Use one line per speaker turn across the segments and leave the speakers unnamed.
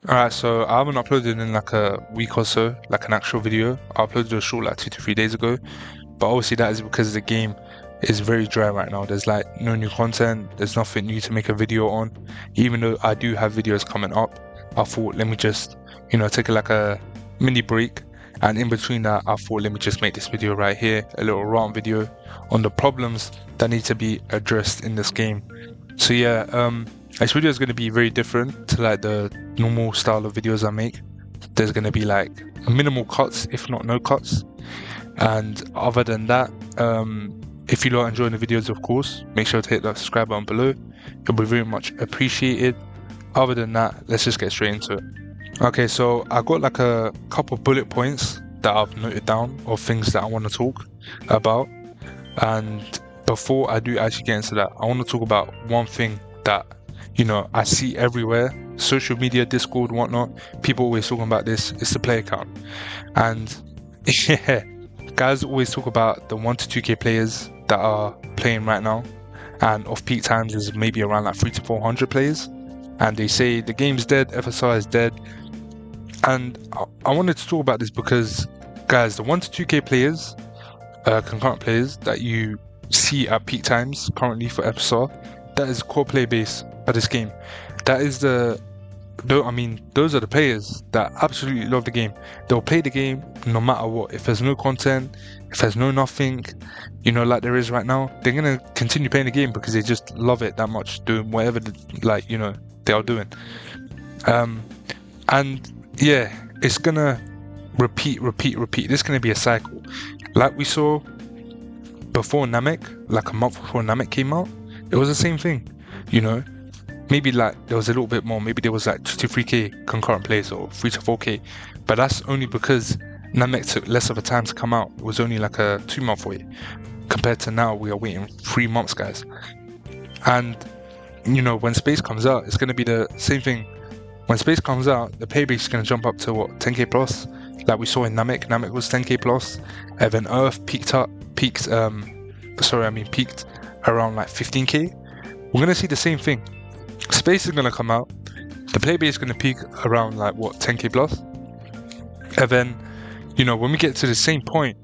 Alright, so I haven't uploaded in like a week or so, like an actual video. I uploaded a short like 2 to 3 days ago, but obviously that is because the game is very dry right now. There's like no new content, there's nothing new to make a video on. Even though I do have videos coming up, I thought let me just, take like a mini break. And in between that, I thought let me just make this video right here, a little rant video on the problems that need to be addressed in this game. So yeah, this video is going to be very different to like the normal style of videos I make. There's going to be like minimal cuts, if not no cuts. And other than that, if you are enjoying the videos, of course, make sure to hit that subscribe button below. It'll be very much appreciated. Other than that, let's just get straight into it. Okay, so I got like a couple bullet points that I've noted down of things that I want to talk about. And before I do actually get into that, I want to talk about one thing that I see everywhere, social media, Discord, whatnot. People always talking about this. It's the player count, and yeah, guys always talk about the 1 to 2K players that are playing right now, and off peak times is maybe around like 300 to 400 players, and they say the game's dead, FSR is dead, and I wanted to talk about this because, guys, the 1 to 2K players, concurrent players that you see at peak times currently for FSR, that is core play base of this game. That is those are the players that absolutely love the game. They'll play the game no matter what. If there's no content, if there's no nothing, like there is right now, they're gonna continue playing the game because they just love it that much, doing whatever they are doing. And yeah, it's gonna repeat. This is gonna be a cycle, like we saw before Namek, like a month before Namek came out. It was the same thing, maybe like there was a little bit more, maybe there was like 2 to 3K concurrent players or 3 to 4K, but that's only because Namek took less of a time to come out. It was only like a 2-month wait compared to now we are waiting 3 months, guys. And when Space comes out, it's going to be the same thing. When Space comes out, the player base is going to jump up to 10K plus, like we saw in Namek was 10K plus, and then Earth peaked around like 15K. We're gonna see the same thing. Space is gonna come out, the player base is gonna peak around like 10K plus, and then when we get to the same point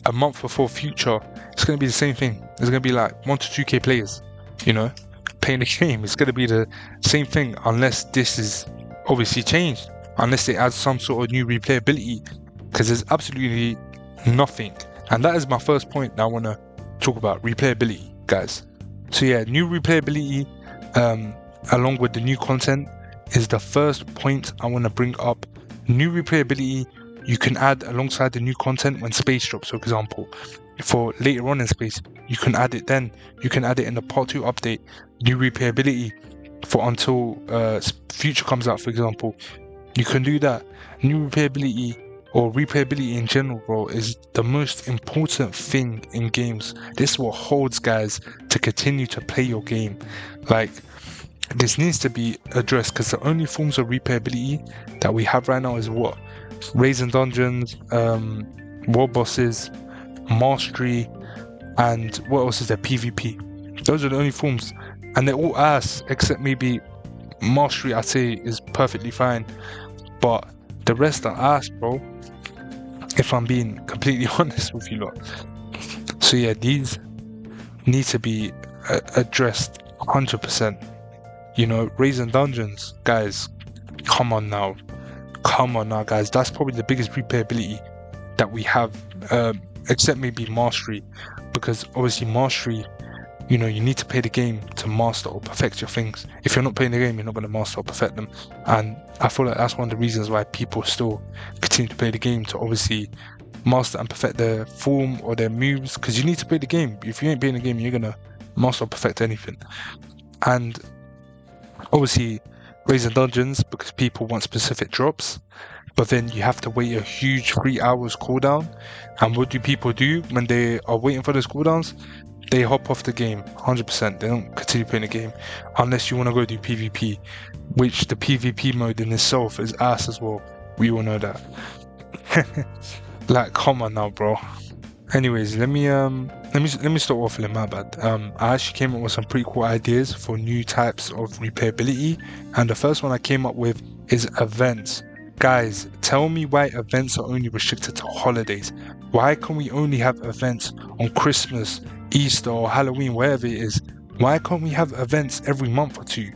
a month before Future, it's gonna be the same thing. There's gonna be like 1 to 2K players playing the game. It's gonna be the same thing unless this is obviously changed, unless they add some sort of new replayability, because there's absolutely nothing. And that is my first point that I want to talk about, replayability, guys. So yeah, new replayability along with the new content is the first point I want to bring up. New replayability you can add alongside the new content when Space drops. For example, for later on in Space, you can add it then. You can add it in the part 2 update, new replayability for until Future comes out, for example. You can do that. New replayability or replayability in general, bro, is the most important thing in games. This is what holds guys to continue to play your game. Like, this needs to be addressed, because the only forms of replayability that we have right now is what? Raids and dungeons, world bosses, mastery, and what else is there? PvP. Those are the only forms, and they're all ass, except maybe mastery, I'd say, is perfectly fine, but the rest are ass, bro, if I'm being completely honest with you lot. So yeah, these need to be addressed 100%. Raids and dungeons, guys, come on now, guys. That's probably the biggest replayability that we have, except maybe mastery, because obviously mastery, you need to play the game to master or perfect your things. If you're not playing the game, you're not going to master or perfect them. And I feel like that's one of the reasons why people still continue to play the game, to obviously master and perfect their form or their moves, because you need to play the game. If you ain't playing the game, you're going to master or perfect anything. And obviously Raids and dungeons, because people want specific drops, but then you have to wait a huge 3 hours cooldown. And what do people do when they are waiting for those cooldowns? They hop off the game 100%. They don't continue playing the game unless you want to go do PvP, which the PvP mode in itself is ass as well. We all know that. Like, come on now, bro. Anyways, let me start waffling, my bad. I actually came up with some pretty cool ideas for new types of replayability, and the first one I came up with is events. Guys, tell me why events are only restricted to holidays. Why can we only have events on Christmas, Easter, or Halloween, wherever it is? Why can't we have events every month or two?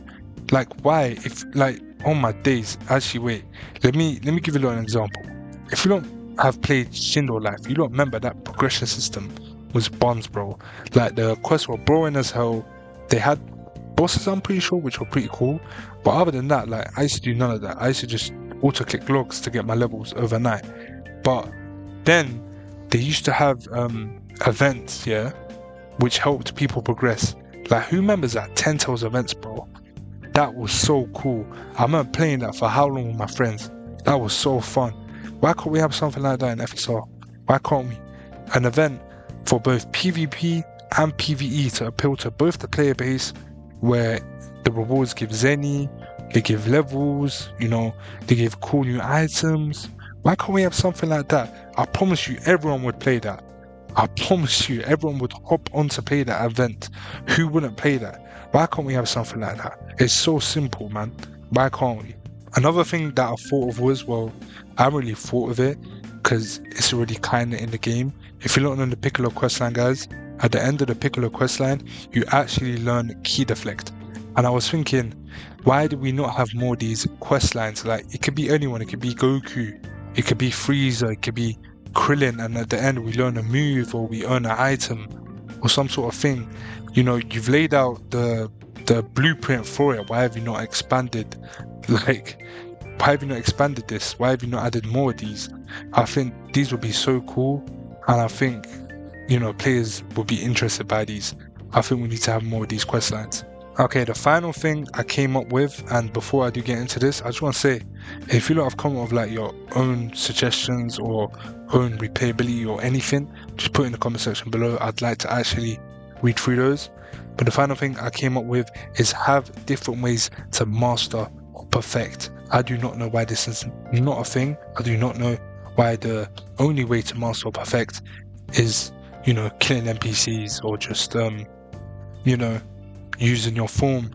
Like, why? If like, oh my days. Actually, wait. Let me give you an example. If you don't have played Shindo Life, you don't remember that progression system was bombs, bro. Like the quests were boring as hell. They had bosses, I'm pretty sure, which were pretty cool. But other than that, like I used to do none of that. I used to just auto-click logs to get my levels overnight. But then they used to have events, yeah, which helped people progress. Like who remembers that 10 Tails events, bro? That was so cool. I remember playing that for how long with my friends. That was so fun. Why can't we have something like that in FSR? Why can't we? An event for both PvP and PvE to appeal to both the player base, where the rewards give Zenny, they give levels, you know, they give cool new items. Why can't we have something like that? I promise you, everyone would play that. I promise you, everyone would hop on to play that event. Who wouldn't play that? Why can't we have something like that? It's so simple, man. Why can't we? Another thing that I thought of was, well, I haven't really thought of it because it's already kind of in the game. If you look on the Piccolo questline, guys, at the end of the Piccolo questline, you actually learn Key Deflect. And I was thinking, why do we not have more of these questlines? Like, it could be anyone. It could be Goku. It could be Frieza. It could be Krillin. And at the end, we learn a move or we earn an item or some sort of thing. You know, you've laid out the blueprint for it. Why have you not expanded? Like, why have you not expanded this? Why have you not added more of these? I think these would be so cool, and I think, you know, players will be interested by these. I think we need to have more of these quest lines. Okay, the final thing I came up with, and before I do get into this, I just want to say, if you lot have come up with like your own suggestions or own replayability or anything, just put it in the comment section below. I'd like to actually read through those. But the final thing I came up with is have different ways to master or perfect. I do not know why this is not a thing. I do not know why the only way to master or perfect is, you know, killing NPCs or just, you know, using your form.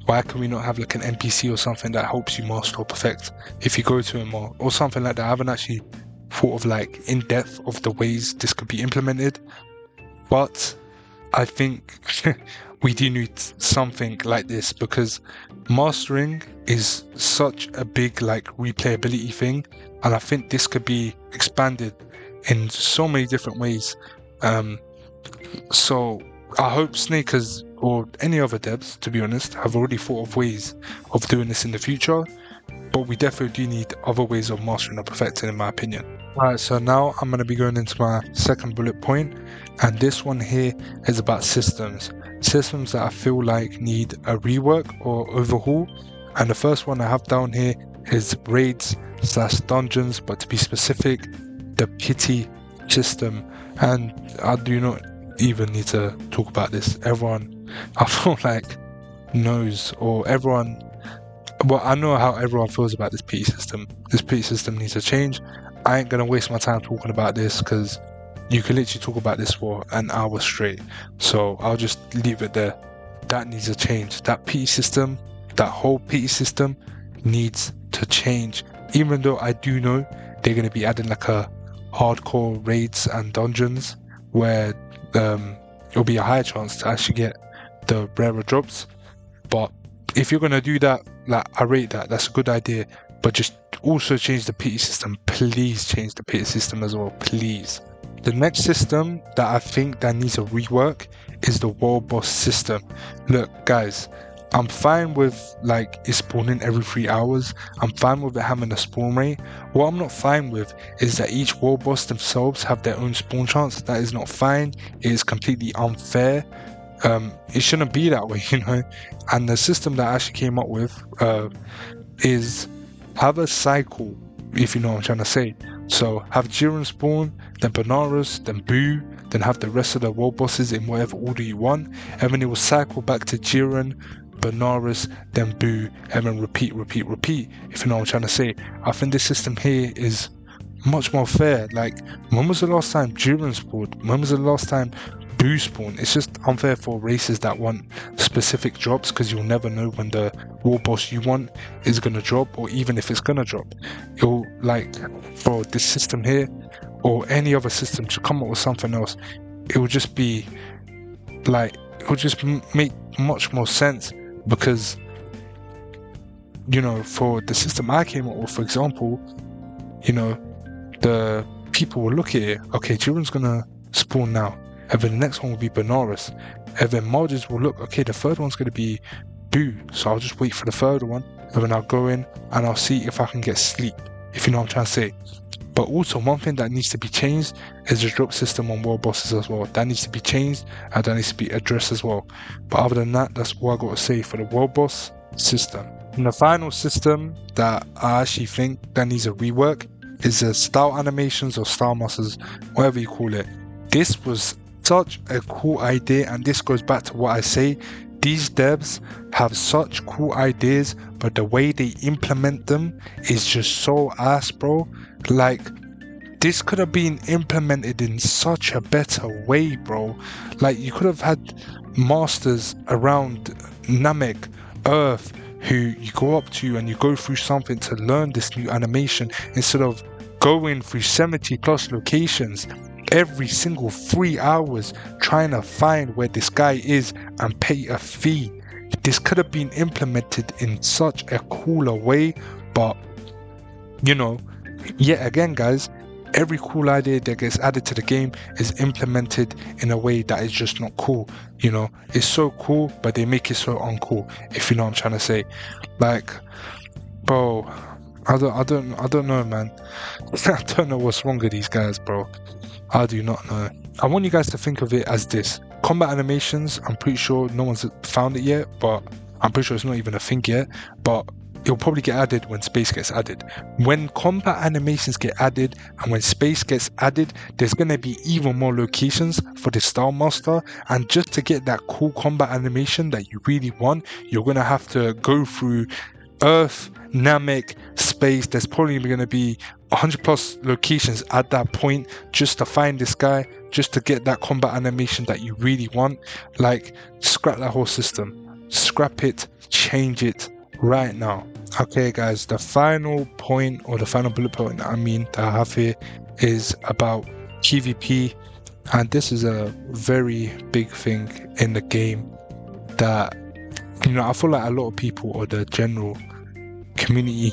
Why can we not have like an NPC or something that helps you master or perfect if you go to him or something like that? I haven't actually thought of like in depth of the ways this could be implemented, but I think we do need something like this because mastering is such a big like replayability thing, and I think this could be expanded in so many different ways. So I hope Snakers or any other devs, to be honest, have already thought of ways of doing this in the future, but we definitely do need other ways of mastering or perfecting, in my opinion. Alright, so now I'm going to be going into my second bullet point, and this one here is about systems. Systems that I feel like need a rework or overhaul, and the first one I have down here is raids/dungeons, but to be specific, the pity system. And I do not even need to talk about this. Everyone, I feel like, knows, or everyone, well, I know how everyone feels about this pity system. This pity system needs to change. I ain't gonna waste my time talking about this because you can literally talk about this for an hour straight. So I'll just leave it there. That needs to change. That pity system, that whole pity system needs to change. Even though I do know they're gonna be adding like a hardcore raids and dungeons where it'll be a higher chance to actually get the rarer drops. But if you're gonna do that, like, I rate that. That's a good idea. But just also change the pity system. Please change the pity system as well, please. The next system that I think that needs a rework is the world boss system. Look, guys, I'm fine with like it spawning every 3 hours. I'm fine with it having a spawn rate. What I'm not fine with is that each world boss themselves have their own spawn chance. That is not fine. It is completely unfair. It shouldn't be that way, you know. And the system that I actually came up with is have a cycle, if you know what I'm trying to say. So have Jiren spawn, then Benares, then Boo, then have the rest of the world bosses in whatever order you want, and then it will cycle back to Jiren, Benares, then Boo, and then repeat, if you know what I'm trying to say. I think this system here is much more fair. Like, when was the last time Jiren spawned? When was the last time Boo spawned? It's just unfair for races that want specific drops, because you'll never know when the war boss you want is gonna drop, or even if it's gonna drop. It'll, like, for this system here or any other system to come up with something else, it will just be like, it will just make much more sense, because, you know, for the system I came up with, for example, you know, the people will look at it, okay, Jiren's gonna spawn now, and then the next one will be Benares, and then Marges will look, okay, the third one's gonna be Boo, so I'll just wait for the third one, and then I'll go in and I'll see if I can get sleep, if you know what I'm trying to say. But also, one thing that needs to be changed is the drop system on world bosses as well. That needs to be changed, and that needs to be addressed as well. But other than that, that's all I got to say for the world boss system. And the final system that I actually think that needs a rework is the style animations or style masters, whatever you call it. This was such a cool idea, and this goes back to what I say. These devs have such cool ideas, but the way they implement them is just so ass, bro. Like, this could have been implemented in such a better way, bro. Like, you could have had masters around Namek, Earth, who you go up to and you go through something to learn this new animation, instead of going through 70 plus locations every single 3 hours trying to find where this guy is and pay a fee. This could have been implemented in such a cooler way, but, you know, yet again, guys, every cool idea that gets added to the game is implemented in a way that is just not cool. You know, it's so cool, but they make it so uncool, if you know what I'm trying to say. Like, bro, I don't know, man. I don't know what's wrong with these guys, bro. I do not know. I want you guys to think of it as this. Combat animations, I'm pretty sure no one's found it yet, but I'm pretty sure it's not even a thing yet, but it'll probably get added when space gets added. When combat animations get added and when space gets added, there's going to be even more locations for the Style Master, and just to get that cool combat animation that you really want, you're going to have to go through Earth, Namek, space. There's probably going to be 100 plus locations at that point just to find this guy, just to get that combat animation that you really want. Like, scrap that whole system. Scrap it, change it right now. Okay, guys, the final point, or the final bullet point that I have here, is about PvP, and this is a very big thing in the game that, you know, I feel like a lot of people, or the general community,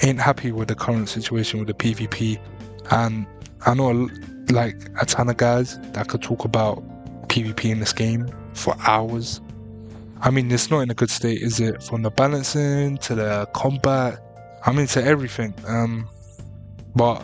ain't happy with the current situation with the PvP. And I know like a ton of guys that could talk about PvP in this game for hours. I mean, it's not in a good state, is it? From the balancing to the combat, I mean, to everything. But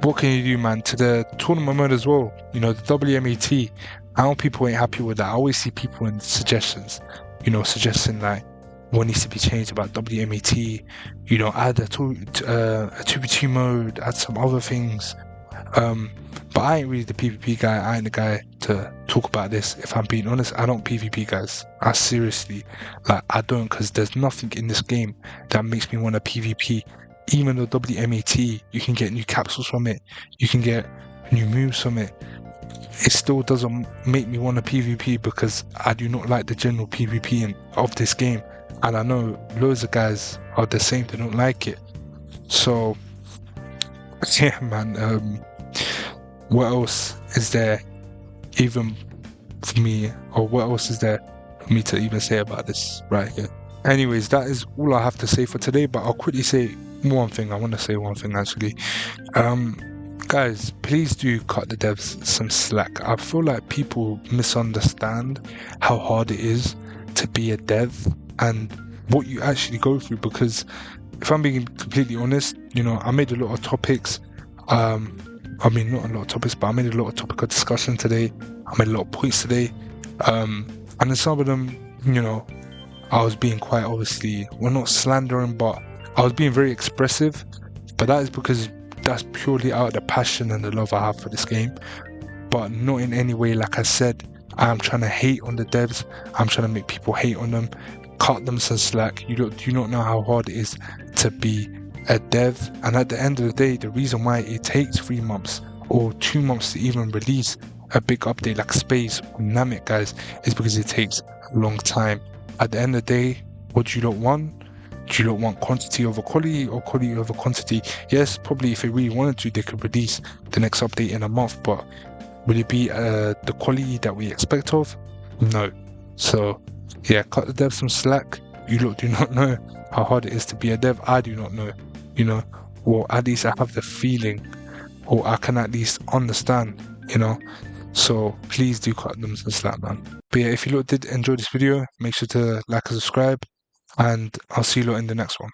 what can you do, man? To the tournament mode as well, you know, the WMAT. I know people ain't happy with that. I always see people in suggestions, you know, suggesting like what needs to be changed about WMAT, you know, add a 2v2 mode, add some other things. But I ain't really the PvP guy. I ain't the guy to talk about this. If I'm being honest, I don't PvP, guys. I seriously, like, I don't, because there's nothing in this game that makes me want to PvP. Even the WMAT, you can get new capsules from it, you can get new moves from it. It still doesn't make me want to PvP, because I do not like the general PvP of this game. And I know loads of guys are the same, they don't like it. So, yeah, man, what else is there even for me, or what else is there for me to even say about this right here? Anyways, that is all I have to say for today, but I'll quickly say one thing. I want to say one thing, actually. Guys, please do cut the devs some slack. I feel like people misunderstand how hard it is to be a dev and what you actually go through, because if I'm being completely honest, you know, I made a lot of topics, I mean, not a lot of topics, but I made a lot of topic of discussion today. I made a lot of points today. And in some of them, you know, I was being quite obviously, well, not slandering, but I was being very expressive. But that is because that's purely out of the passion and the love I have for this game. But not in any way, like I said, I'm trying to hate on the devs. I'm trying to make people hate on them. Cut them some slack. You do not know how hard it is to be a dev, and at the end of the day, the reason why it takes 3 months or 2 months to even release a big update like Space or Namek, guys, is because it takes a long time. At the end of the day, what do you not want? Do you not want quantity over quality or quality over quantity? Yes, probably if they really wanted to, they could release the next update in a month, but will it be the quality that we expect of? No. So yeah, cut the devs some slack. You lot do not know how hard it is to be a dev. I do not know, you know, or at least I have the feeling, or I can at least understand, you know. So please do cut them some slack, man. But yeah, if you lot did enjoy this video, make sure to like and subscribe, and I'll see you lot in the next one.